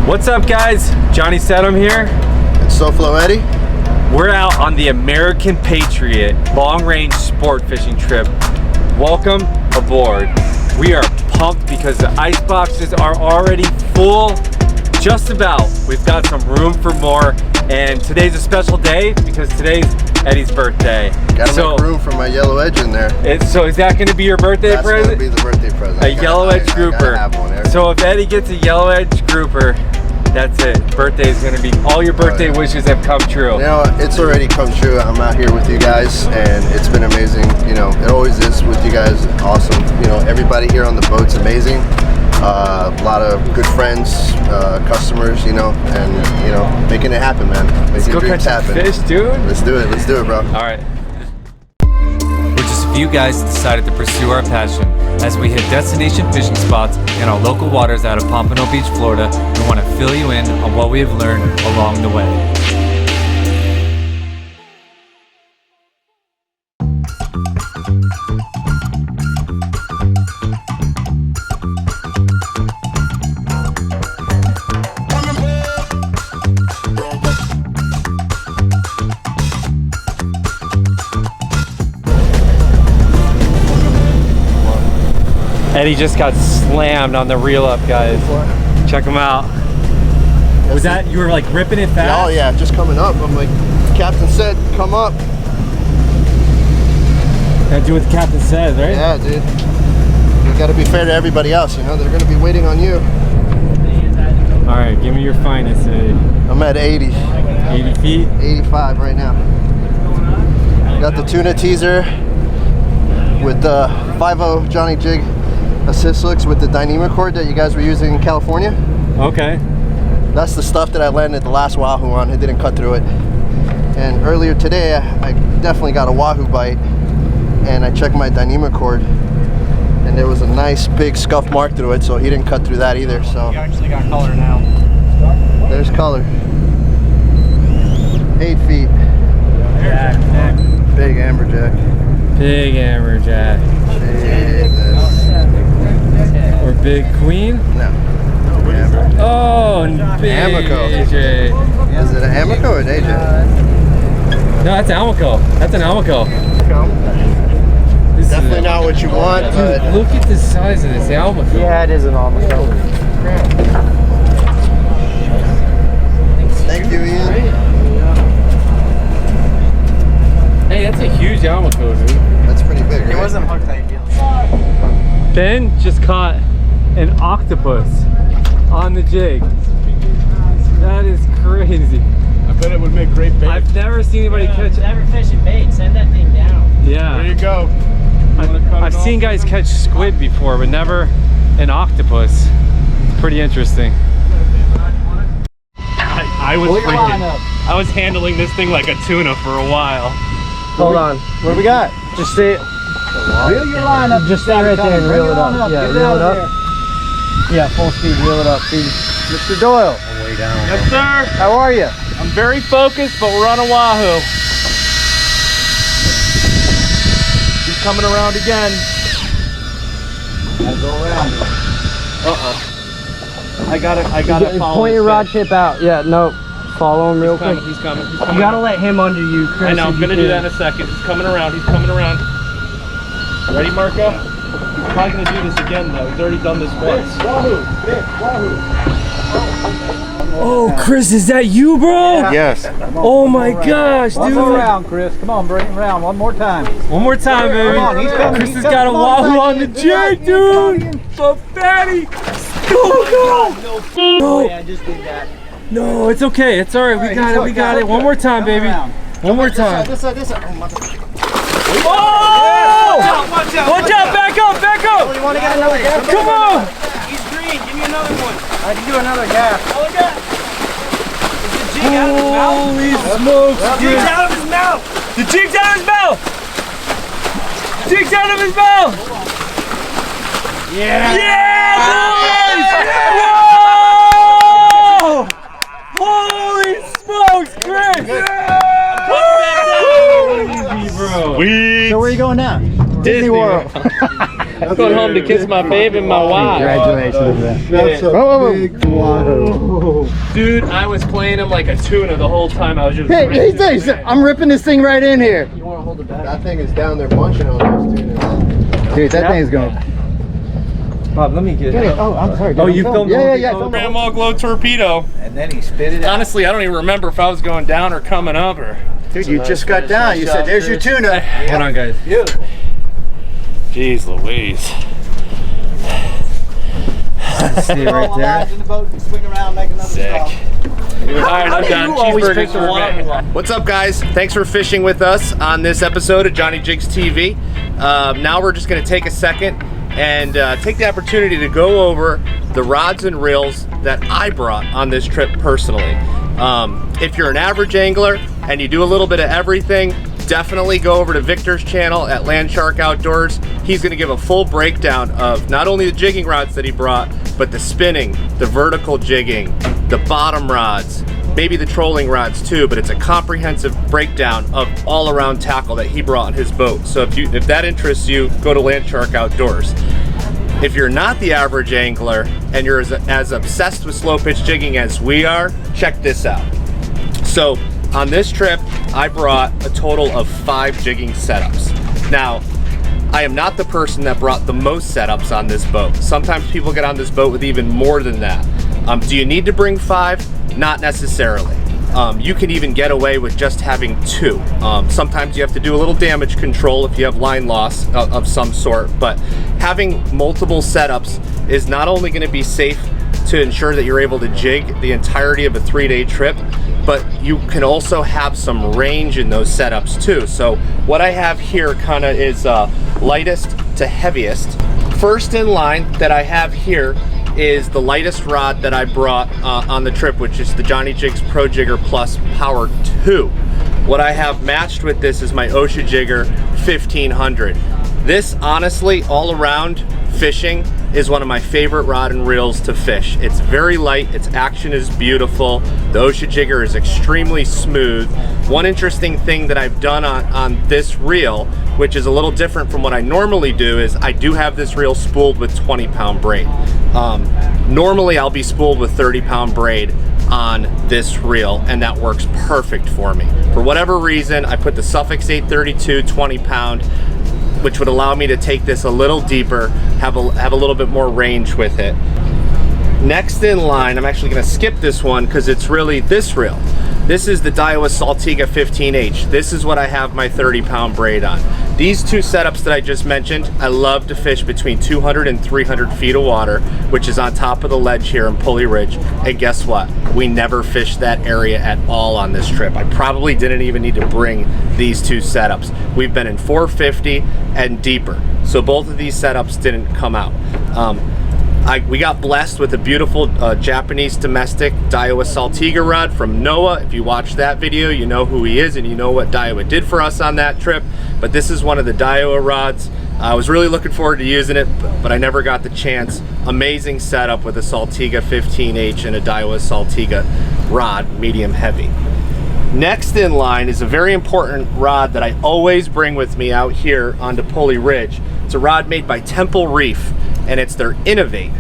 What's up, guys? Johnny Sedum here. And SoFlo Eddie. We're out on the American Patriot long-range sport fishing trip. Welcome aboard. We are pumped because the ice boxes are already full. Just about. We've got some room for more. And today's a special day because today's Eddie's birthday. Gotta make room for my yellow edge in there. So is that going to be your birthday present? That's going to be the birthday present. A yellow edge grouper. I have one. So if Eddie gets a yellow edge grouper, that's it. Birthday is going to be, all your birthday wishes have come true. You know, it's already come true. I'm out here with you guys and it's been amazing. You know, it always is with you guys. Awesome. You know, everybody here on the boat's amazing. A lot of good friends, customers, you know, and you know, making it happen, man. Let's go catch some fish, dude. Let's do it, bro. All right. We're just a few guys that decided to pursue our passion. As we hit destination fishing spots in our local waters out of Pompano Beach, Florida, we want to fill you in on what we have learned along the way. Eddie just got slammed on the reel up, guys. Check him out. Was that, you were like ripping it fast? Oh yeah, just coming up. I'm like, captain said, come up. Gotta do what the captain says, right? Yeah, dude. You gotta be fair to everybody else, you know? They're gonna be waiting on you. All right, give me your finest, Eddie. I'm at 80. 80 feet? 85 right now. Got the tuna teaser with the 5.0 JohnnyJigs assist hooks with the Dyneema cord that you guys were using in California. Okay. That's the stuff that I landed the last Wahoo on. It didn't cut through it. And earlier today, I definitely got a Wahoo bite, and I checked my Dyneema cord, and there was a nice big scuff mark through it, so he didn't cut through that either. So you actually got color now. There's color. 8 feet. Big amberjack. Big amberjack. Jesus. Or big queen? No. Oh, big Amico. AJ. Is it an Amico or an AJ? No, that's Almaco. That's an Almaco. Definitely not what you want, dude, but look at the size of this Almaco. Yeah, it is an Almaco. Thank you, Ian. Hey, that's a huge Almaco, dude. That's pretty big, right? It wasn't hooked ideally. Ben just caught an octopus on the jig. That is crazy. I bet it would make great bait. I've never seen anybody catch it. Never fishing bait, send that thing down. Yeah. There you go. I've seen guys catch squid before, but never an octopus. It's pretty interesting. I was handling this thing like a tuna for a while. Hold on. What do we got? Just stay. Reel your line up. Just stay right there and reel it up. Yeah, reel it up. There. Yeah, full speed, reel it up. See, Mr. Doyle. Way down. Yes, sir. How are you? I'm very focused, but we're on a Wahoo. He's coming around again. Gotta go around. I gotta follow. Point your this rod fish. tip out. Yeah, no. Follow him real quick. He's coming. You gotta let him under you, Chris. I know, I'm gonna do that in a second. He's coming around. Ready, Marco? He's probably gonna do this again, though. He's already done this once. Oh, Chris, is that you, bro? Yes. Oh my gosh, dude. One more round, Chris. Come on, bring him around. One more time. One more time, baby. Come on, he's coming. Chris has got a Wahoo on the jig, dude. The fatty. Oh, God. No. I just did that. No, it's okay. It's all right. We got it. One more time, baby. One more time. This side. Oh! Watch out! Back up! You wanna get another gap? Come on! He's green. Give me another one. I can do another gap. Another gap. Is the jig out of his mouth? Holy smokes! The jig's out of his mouth. The jig's out of his mouth! Jig's out of his mouth! Yeah. Yeah, boys! Whoa! Holy smokes, Chris! Easy, bro. Sweet. So where are you going now? Disney World. I'm going home to kiss my baby and my wife. Congratulations. That's a big Wahoo. Dude, I was playing him like a tuna the whole time. I was just. Hey, I'm ripping this thing right in here. You want to hold it back? That thing is down there munching on those tunas. Dude, that thing is going. Bob, let me get it. Oh, I'm sorry. Oh, you filmed? Yeah. Grandma Glow Torpedo. And then he spit it out. Honestly, I don't even remember if I was going down or coming up or. Dude, you just got down. You said, "There's your tuna." Hold on, guys. Beautiful. Jeez Louise. Stay right there. In the boat and swing around, make another Sick. stop. Alright, I'm done. Cheeseburgers for me. What's up, guys? Thanks for fishing with us on this episode of Johnny Jigs TV. Now we're just going to take a second and take the opportunity to go over the rods and reels that I brought on this trip personally. If you're an average angler and you do a little bit of everything, definitely go over to Victor's channel at Landshark Outdoors. He's going to give a full breakdown of not only the jigging rods that he brought, but the spinning, the vertical jigging, the bottom rods, maybe the trolling rods too, but it's a comprehensive breakdown of all around tackle that he brought on his boat. So if that interests you, go to Landshark Outdoors. If you're not the average angler and you're as obsessed with slow pitch jigging as we are, check this out. So on this trip, I brought a total of 5 jigging setups. Now, I am not the person that brought the most setups on this boat. Sometimes people get on this boat with even more than that. Do you need to bring 5? Not necessarily. You can even get away with just having 2. Sometimes you have to do a little damage control if you have line loss of some sort, but having multiple setups is not only going to be safe to ensure that you're able to jig the entirety of a 3-day trip, but you can also have some range in those setups too. So what I have here kind of is lightest to heaviest. First in line that I have here is the lightest rod that I brought on the trip, which is the JohnnyJigs Pro Jigger Plus Power 2. What I have matched with this is my Osha Jigger 1500. This, honestly, all around fishing is one of my favorite rod and reels to fish. It's very light, its action is beautiful, the Osha Jigger is extremely smooth. One interesting thing that I've done on this reel, which is a little different from what I normally do, is I do have this reel spooled with 20-pound braid. Normally I'll be spooled with 30-pound braid on this reel, and that works perfect for me. For whatever reason, I put the Suffix 832 20-pound, which would allow me to take this a little deeper, have a little bit more range with it. Next in line, I'm actually going to skip this one because it's really this reel. This is the Daiwa Saltiga 15H. This is what I have my 30-pound braid on. These 2 setups that I just mentioned, I love to fish between 200 and 300 feet of water, which is on top of the ledge here in Pulley Ridge. And guess what? We never fished that area at all on this trip. I probably didn't even need to bring these 2 setups. We've been in 450 and deeper. So both of these setups didn't come out. We got blessed with a beautiful Japanese domestic Daiwa Saltiga rod from Noah. If you watched that video, you know who he is and you know what Daiwa did for us on that trip. But this is one of the Daiwa rods. I was really looking forward to using it, but I never got the chance. Amazing setup with a Saltiga 15H and a Daiwa Saltiga rod, medium heavy. Next in line is a very important rod that I always bring with me out here onto Pulley Ridge. It's a rod made by Temple Reef, and it's their Innovate.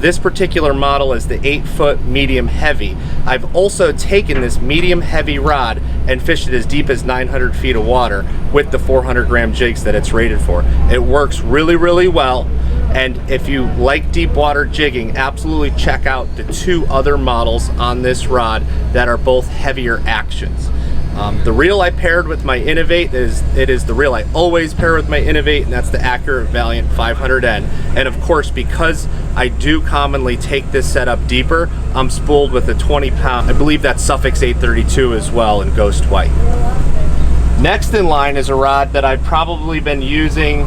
This particular model is the 8-foot medium heavy. I've also taken this medium heavy rod and fished it as deep as 900 feet of water with the 400-gram jigs that it's rated for. It works really, really well. And if you like deep water jigging, absolutely check out the 2 other models on this rod that are both heavier actions. The reel I paired with my Innovate is the reel I always pair with my Innovate, and that's the Accurate Valiant 500N. And of course, because I do commonly take this setup deeper, I'm spooled with a 20-pound, I believe that's Suffix 832 as well in Ghost White. Next in line is a rod that I've probably been using,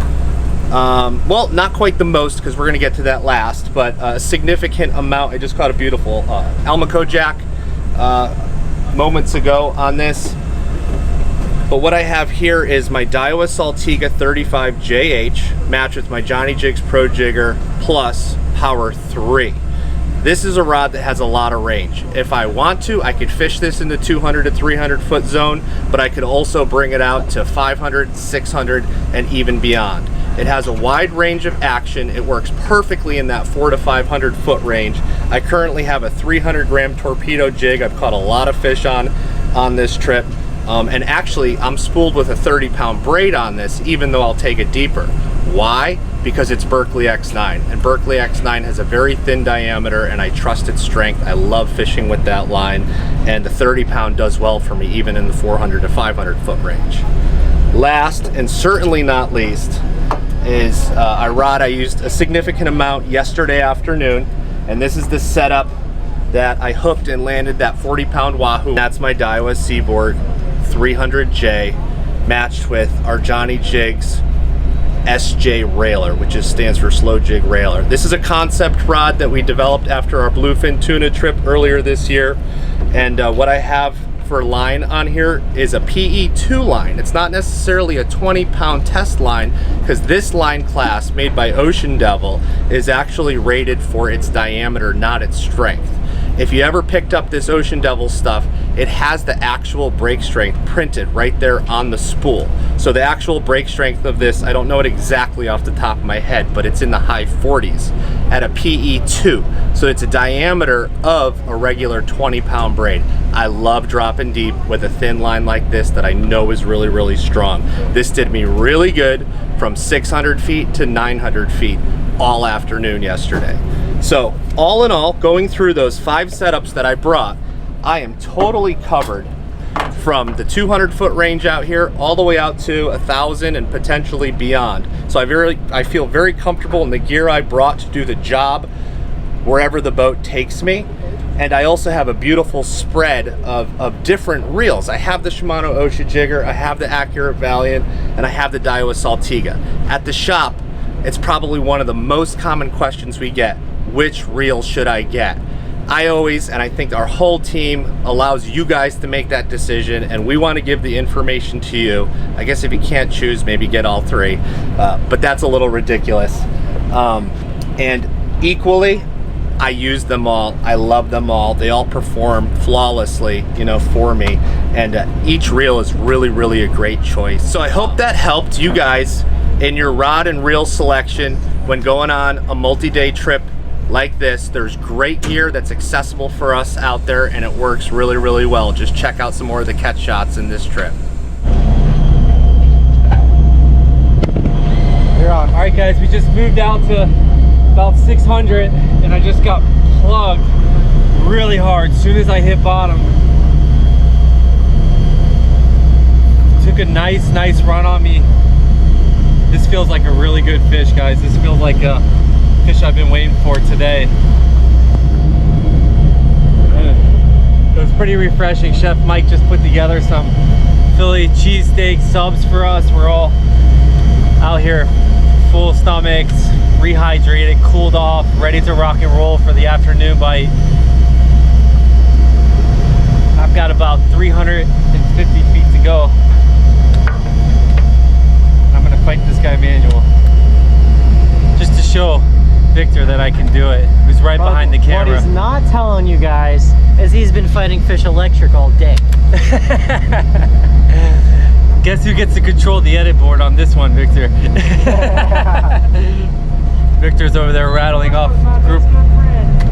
well, not quite the most because we're going to get to that last, but a significant amount. I just caught a beautiful Almaco jack moments ago on this. But what I have here is my Daiwa Saltiga 35JH matched with my JohnnyJigs Pro Jigger Plus Power 3. This is a rod that has a lot of range. If I want to, I could fish this in the 200 to 300 foot zone, but I could also bring it out to 500, 600, and even beyond. It has a wide range of action. It works perfectly in that 400 to 500 foot range. I currently have a 300 gram torpedo jig. I've caught a lot of fish on this trip. And actually, I'm spooled with a 30-pound braid on this, even though I'll take it deeper. Why? Because it's Berkley X9, and Berkley X9 has a very thin diameter, and I trust its strength. I love fishing with that line, and the 30-pound does well for me, even in the 400 to 500 foot range. Last, and certainly not least, is a rod I used a significant amount yesterday afternoon, and this is the setup that I hooked and landed that 40-pound Wahoo. That's my Daiwa Seaboard 300J, matched with our JohnnyJigs SJ railer, which stands for slow jig railer. This is a concept rod that we developed after our bluefin tuna trip earlier this year, and what I have for line on here is a PE2 line. It's not necessarily a 20-pound test line, because this line class made by Ocean Devil is actually rated for its diameter, not its strength. If you ever picked up this Ocean Devil stuff, it has the actual break strength printed right there on the spool. So the actual break strength of this, I don't know it exactly off the top of my head, but it's in the high 40s at a PE2. So it's a diameter of a regular 20-pound braid. I love dropping deep with a thin line like this that I know is really, really strong. This did me really good from 600 feet to 900 feet all afternoon yesterday. So all in all, going through those 5 setups that I brought, I am totally covered from the 200-foot range out here all the way out to 1,000 and potentially beyond. So I feel very comfortable in the gear I brought to do the job wherever the boat takes me. And I also have a beautiful spread of different reels. I have the Shimano Osha Jigger, I have the Accurate Valiant, and I have the Daiwa Saltiga. At the shop, it's probably one of the most common questions we get: which reel should I get? I always, and I think our whole team allows you guys to make that decision, and we want to give the information to you. I guess if you can't choose, maybe get all 3, but that's a little ridiculous. And equally, I use them all. I love them all. They all perform flawlessly, you know, for me, and each reel is really, really a great choice. So I hope that helped you guys in your rod and reel selection when going on a multi-day trip like this. There's great gear that's accessible for us out there, and it works really, really well. Just check out some more of the catch shots in this trip. You're on. All right, guys, we just moved out to about 600, and I just got plugged really hard as soon as I hit bottom. Took a nice run on me. This feels like a really good fish, guys. This feels like a fish I've been waiting for today. It was pretty refreshing. Chef Mike just put together some Philly cheesesteak subs for us. We're all out here full stomachs, rehydrated, cooled off, ready to rock and roll for the afternoon bite. I've got about 350 feet to go. I'm gonna fight this guy manual, just to show Victor that I can do it, who's right behind the camera. What he's not telling you guys is he's been fighting fish electric all day. Guess who gets to control the edit board on this one, Victor? Victor's over there rattling off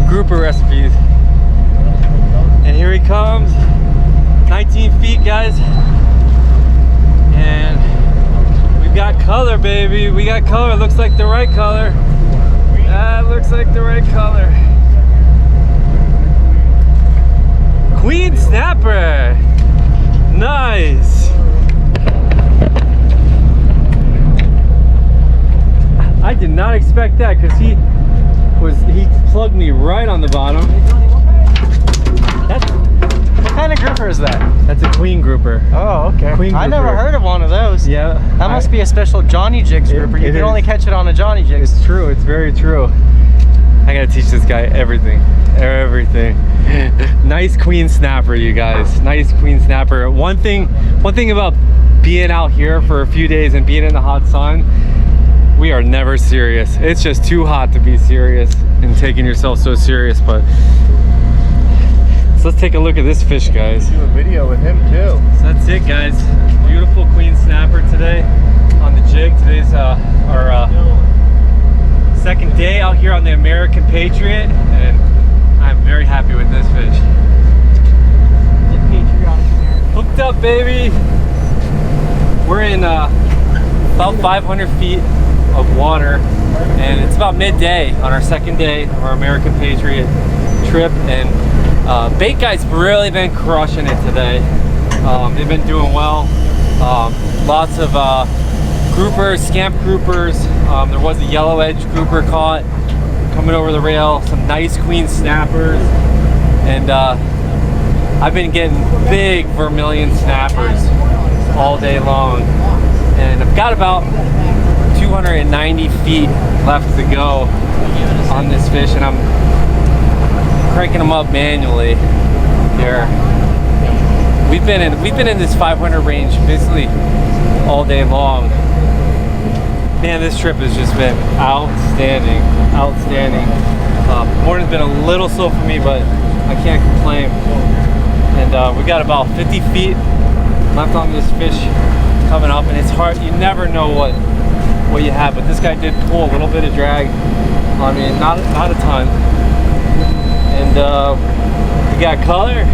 grouper recipes. And here he comes, 19 feet, guys. And we've got color, baby. We got color. Looks like the right color. That looks like the right color. Queen snapper. Nice. I did not expect that, because he plugged me right on the bottom. What kind of grouper is that? That's a queen grouper. Oh, okay. Queen I never grouper. heard of one of those. Yeah. That must be a special JohnnyJigs grouper. You it can is. only catch it on a JohnnyJigs. It's true. It's very true. I gotta teach this guy everything. Nice queen snapper, you guys. Nice queen snapper. One thing about being out here for a few days and being in the hot sun, we are never serious. It's just too hot to be serious and taking yourself so serious. But so let's take a look at this fish, guys. Do a video with him too. So that's it, guys. Beautiful queen snapper today. on the jig. Today's our second day out here on the American Patriot, and I'm very happy with this fish. Hooked up, baby. We're in about 500 feet of water, and it's about midday on our second day of our American Patriot trip, and bait guys really been crushing it today. They've been doing well. Lots of groupers, scamp groupers. There was a yellow edge grouper caught coming over the rail, some nice queen snappers, and I've been getting big vermilion snappers all day long, and I've got about 290 feet left to go on this fish, and I'm cranking them up manually here. We've been in this 500 range basically all day long. Man, this trip has just been outstanding. Morning's been a little slow for me, but I can't complain. And we got about 50 feet left on this fish coming up, and it's hard. You never know what you have, but this guy did pull a little bit of drag. I mean, not a ton. And we got color.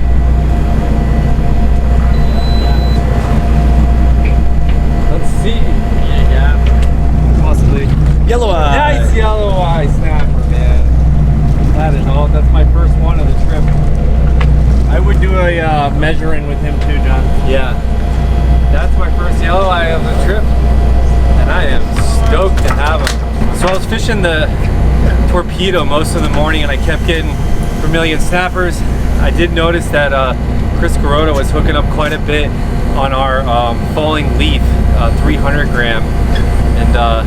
Let's see. Yeah, possibly Yellow eye. nice yellow eye snapper, man. That is all. That's my first one of the trip. I would do a measuring with him too, John. Yeah, that's my first yellow eye of the trip, and I am stoked to have him. So I was fishing the torpedo most of the morning, and I kept getting vermilion snappers. I did notice that Chris Garota was hooking up quite a bit on our falling leaf 300 gram, and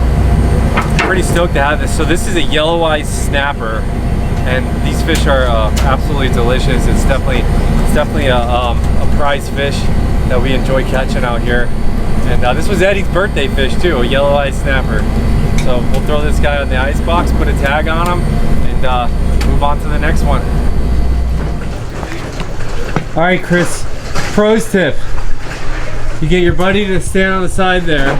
pretty stoked to have this. So this is a yellow eye snapper, and these fish are absolutely delicious. It's definitely a prize fish that we enjoy catching out here. And this was Eddie's birthday fish too, a yellow eye snapper. So we'll throw this guy on the ice box, put a tag on him, and move on to the next one. All right, Chris, pros tip. You get your buddy to stand on the side there.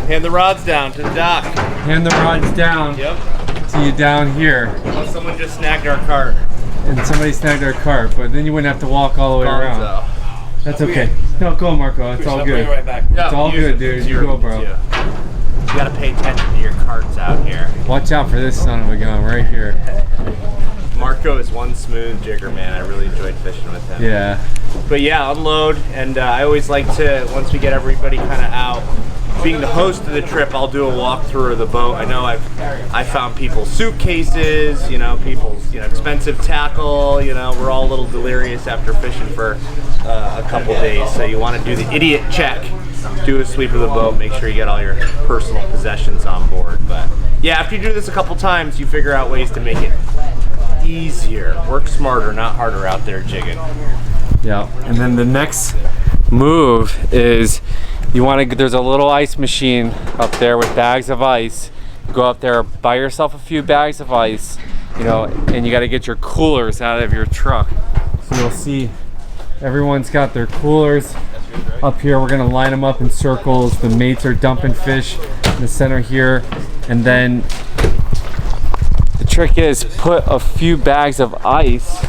Hand the rods down to the dock. Hand the rods down. Yep. To you down here. Unless someone just snagged our cart. And somebody snagged our cart, but then you wouldn't have to walk all the way around. That's okay. No, go, Marco. It's all good. Right back. It's all good, dude. You go, bro. You gotta pay attention to your carts out here. Watch out for this son of a gun right here. Marco is one smooth jigger, man. I really enjoyed fishing with him. Yeah. But yeah, unload, and I always like to, once we get everybody kind of out, being the host of the trip, I'll do a walkthrough of the boat. I know I found people's suitcases, people's expensive tackle. We're all a little delirious after fishing for a couple days, so you want to do the idiot check. Do a sweep of the boat, make sure you get all your personal possessions on board. But yeah, after you do this a couple times, you figure out ways to make it easier. Work smarter, not harder out there jigging. Yeah. And then the next move is there's a little ice machine up there with bags of ice. You go up there, buy yourself a few bags of ice, and you got to get your coolers out of your truck. So you'll see everyone's got their coolers up here. We're gonna line them up in circles. The mates are dumping fish in the center here, and then the trick is put a few bags of ice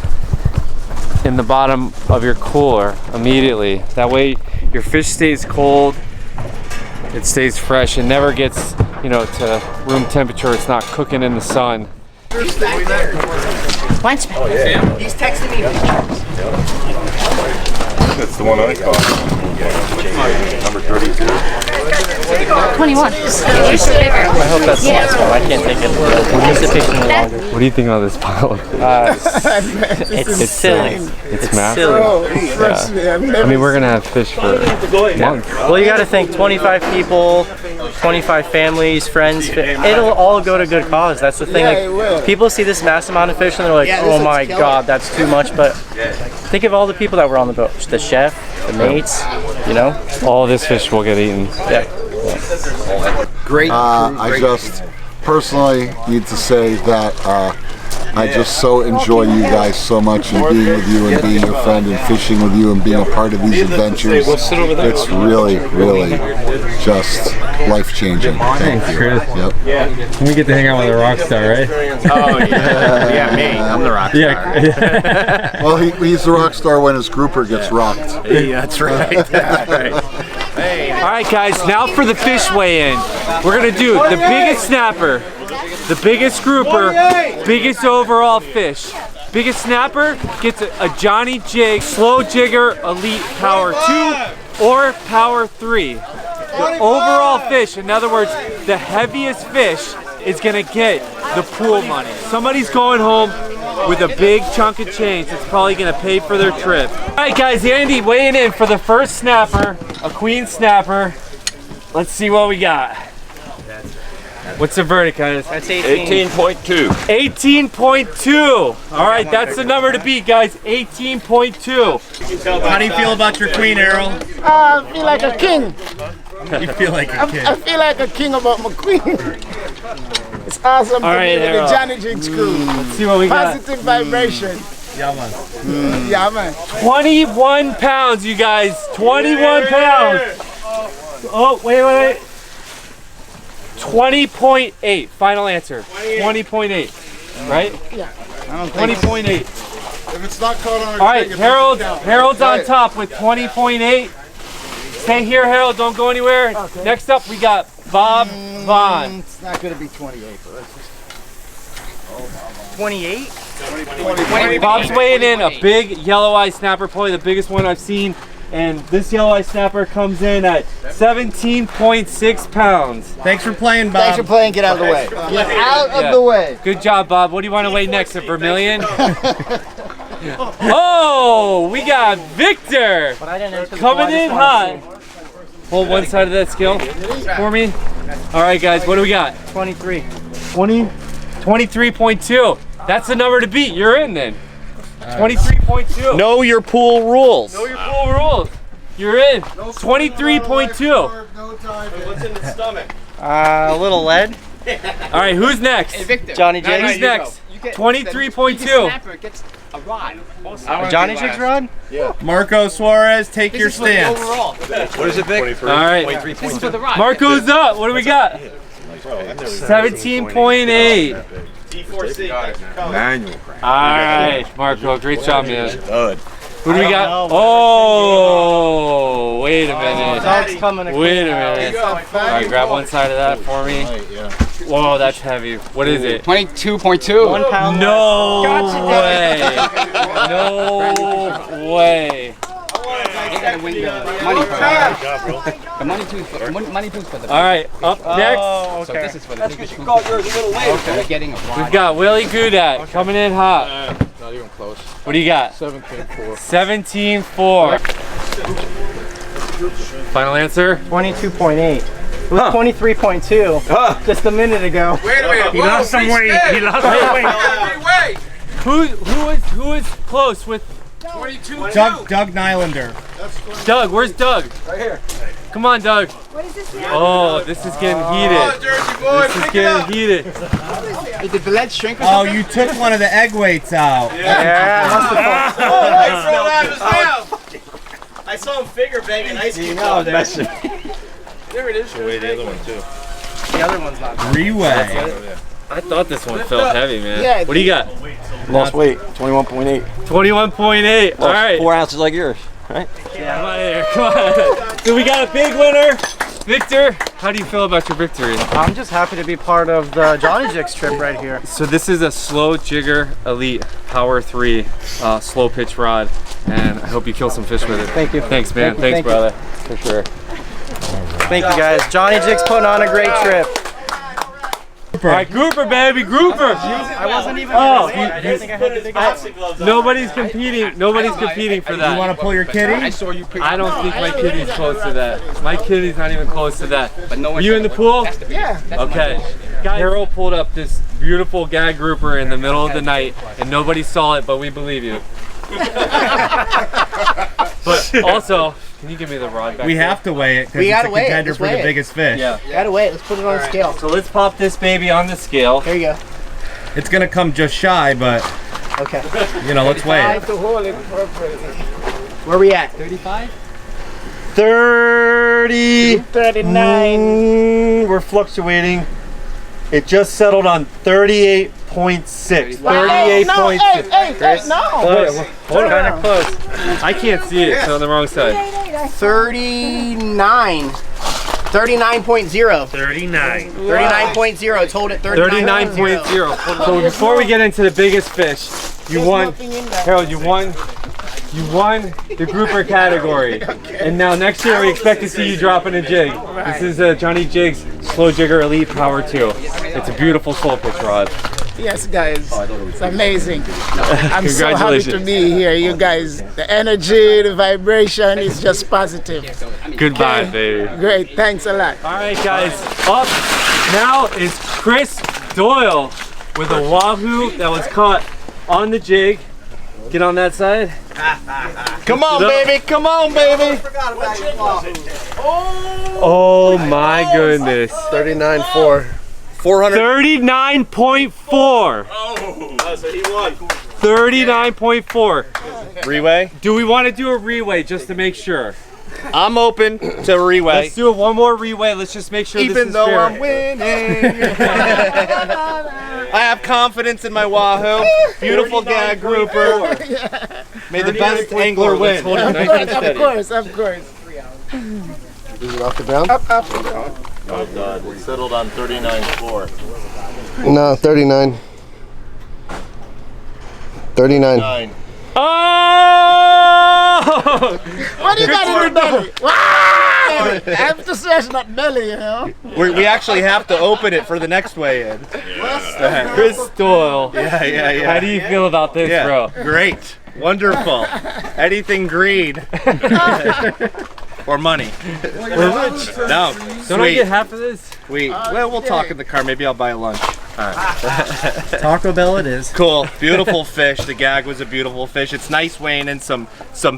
in the bottom of your cooler immediately. That way your fish stays cold, it stays fresh, it never gets to room temperature. It's not cooking in the sun. He's texting me. That's the one I caught. Number 32. 21. I hope that's the last one. I can't take it. It's taking longer. What do you think of this pile of fish? It's silly. It's massive. Silly. Yeah. I mean, we're gonna have fish for months. Well, you got to think 25 people, 25 families, friends. It'll all go to good cause. That's the thing. Like, people see this mass amount of fish and they're like, "Oh my God, that's too much." But think of all the people that were on the boat. The chef, the mates. All this fish will get eaten. Yeah. Great. I just personally need to say that I just so enjoy you guys so much and being with you and being your friend and fishing with you and being a part of these adventures. It's really, really just life-changing. Thank you. Yep. We get to hang out with a rock star, right? Oh yeah, yeah, me. I'm the rock star. Yeah. Well, he's the rock star when his grouper gets rocked. Yeah, that's right. That's right. Hey. All right, guys. Now for the fish weigh-in. We're gonna do the biggest snapper, the biggest grouper, biggest overall fish. Biggest snapper gets a Johnny Jigs Slow Jigger Elite Power 2 or Power 3. The overall fish, in other words, the heaviest fish is gonna get the pool money. Somebody's going home with a big chunk of change that's probably gonna pay for their trip. All right, guys, Andy weighing in for the first snapper, a queen snapper. Let's see what we got. What's the verdict, guys? That's 18.2. 18.2. All right, that's the number to beat, guys. 18.2. How do you feel about your queen, Errol? I feel like a king. You feel like a kid. I feel like a king about my queen. It's awesome to be with the Johnny Jigs crew. Let's see what we got. Positive vibration. Yeah, man. Yeah, man. 21 pounds, you guys. 21 pounds. Oh, wait. 20.8. Final answer. 20.8. Right? Yeah. 20.8. If it's not caught on All right, Harold's on top with 20.8. Stay here, Harold. Don't go anywhere. Okay. Next up, we got Bob Vaughn. It's not going to be 28, but let's just... 28? Bob's weighing in a big yellow eye snapper, probably the biggest one I've seen. And this yellow eye snapper comes in at 17.6 pounds. Thanks for playing, Bob. Thanks for playing. Get out of the way. Get out of the way. Good job, Bob. What do you want to weigh next? A vermilion? Oh, we got Victor coming in hot. Hold one side of that scale for me. All right, guys, what do we got? 23. 23.2. That's the number to beat. You're in then. 23.2. Know your pool rules. Know your pool rules. You're in. 23.2. What's in the stomach? A little lead. All right, who's next? Johnny Jigs. Who's next? 23.2. Gets a rod. A Johnny Jigs rod? Marco Suarez, take your stance. What is it, Vic? All right. This is for the rod. Marco's up. What do we got? 17.8. D4C. Manual. All right, Marco. Great job, man. Stud. Who do we got? Oh, wait a minute. Dog's coming. Wait a minute. All right, grab one side of that for me. Whoa, that's heavy. What is it? 22.2. 1 pound. No way. No way. Money tooth for the All right, up next, Oh, So okay. this is for the biggest you called yours a little later. Okay. Getting a rod. we've got Willie Gudat coming in hot. Not even close. What do you got? 17.4. 17.4. Final answer? 22.8. It was 23.2 just a minute ago. Wait a minute. He lost some weight. He lost some weight. Wait. Who is close with 22. Doug Nylander. Doug? Where's Doug? Right here. Come on, Doug. Oh, this is getting heated. Jersey boy. This is getting heated. Did the lead shrink or Oh, something? you took one of the egg weights out. I saw him figure banging ice cream out there. There it is. Weigh the other one too. The other one's not. Reweigh. I thought this one felt heavy, man. Yeah, What do you got? Lost weight, 21.8. 21.8. All right. 4 ounces like yours, right? Yeah, come on here. Come on. So we got a big winner. Victor, how do you feel about your victory? I'm just happy to be part of the Johnny Jigs trip right here. So this is a Slow Jigger Elite Power 3 slow pitch rod, and I hope you kill some fish with it. Thank you. Thanks, man. Thank you. Brother. For sure. Thank you guys. Johnny Jigs putting on a great trip. All right, grouper, baby, grouper. I wasn't even. Oh, I didn't think I had the biggest. Nobody's competing. Nobody's competing for that. You want to pull your kitty? I saw you. I don't think my kitty's close to that. My kitty's not even close to that. But no one. You in the pool? Yeah. Okay. Harold pulled up this beautiful gag grouper in the middle of the night, and nobody saw it, but we believe you. But also, can you give me the rod back? We there? have to weigh it because We it's a gotta weigh it. contender Let's for the weigh it. biggest fish. Yeah. Gotta wait. Let's put it on the scale. So let's pop this baby on the scale. There you go. It's gonna come just shy, but Okay. you know, let's weigh it. To hold it appropriately. Where we at? 35? 30. 39. We're fluctuating. It just settled on 38.6. 38.6. Hey, no. Hold on. Kind of close. I can't see it. It's on the wrong side. 39. 39.0. 39. 39.0. Told it 39.0. 39.0. So before we get into the biggest fish, you won, Harold, you won the grouper category. And now next year we expect to see you dropping a jig. This is a Johnny Jigs Slow Jigger Elite Power 2. It's a beautiful slow pitch rod. Yes, guys. It's amazing. I'm so happy to be here. You guys, the energy, the vibration is just positive. Goodbye, baby. Great. Thanks a lot. All right, guys. Up now is Chris Doyle with a wahoo that was caught on the jig. Get on that side. Come on, baby. Come on, baby. Oh my goodness. 39.4. 39.4. Oh, so he won. 39.4. Reweigh? Do we want to do a reweigh just to make sure? I'm open to reweigh. Let's do one more reweigh. Let's just make sure this Even is though fair. I'm winning. I have confidence in my wahoo. Beautiful gag grouper. May the best angler win. Of course. Is it off the ground? Up. Oh, God. We settled on 39.4. No, 39. 39. 9. Oh! What do you got in the belly? Wow! I have to say it's not belly, you know. We actually have to open it for the next weigh-in. Chris Doyle. Yeah. How do you feel about this, bro? Great. Wonderful. Anything green. Or money. We're rich. No. Don't I get half of this? Sweet. Well, we'll talk in the car. Maybe I'll buy a lunch. Taco Bell it is. Cool. Beautiful fish. The gag was a beautiful fish. It's nice weighing in some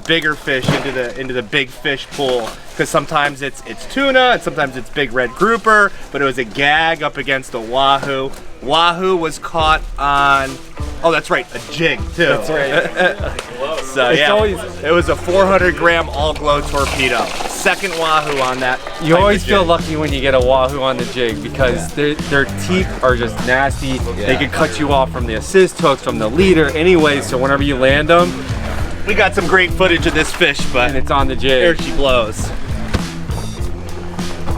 bigger fish into the big fish pool, because sometimes it's tuna and sometimes it's big red grouper, but it was a gag up against a wahoo. Wahoo was caught on, oh, that's right, a jig too. That's right. So yeah, it was a 400-gram all-glow torpedo. Second wahoo on that. You always feel lucky when you get a wahoo on the jig, because their teeth are just nasty. They can cut you off from the assist hooks, from the leader, anyway. So whenever you land them, we got some great footage of this fish, but and it's on the jig. There she blows.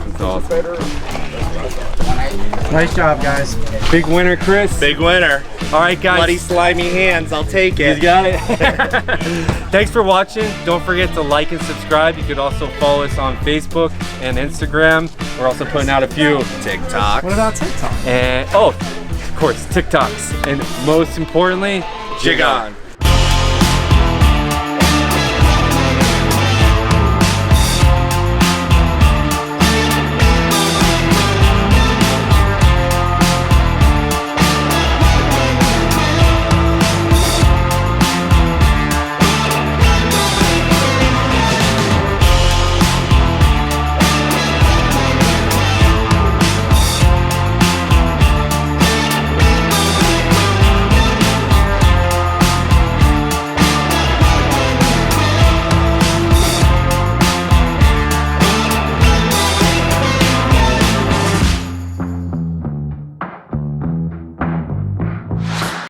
It's awesome. Nice job, guys. Big winner, Chris. Big winner. All right, guys. Bloody slimy hands, I'll take it. You got it. Thanks for watching. Don't forget to like and subscribe. You could also follow us on Facebook and Instagram. We're also putting out a few TikToks. What about TikTok? And of course, TikToks. And most importantly, Jig on.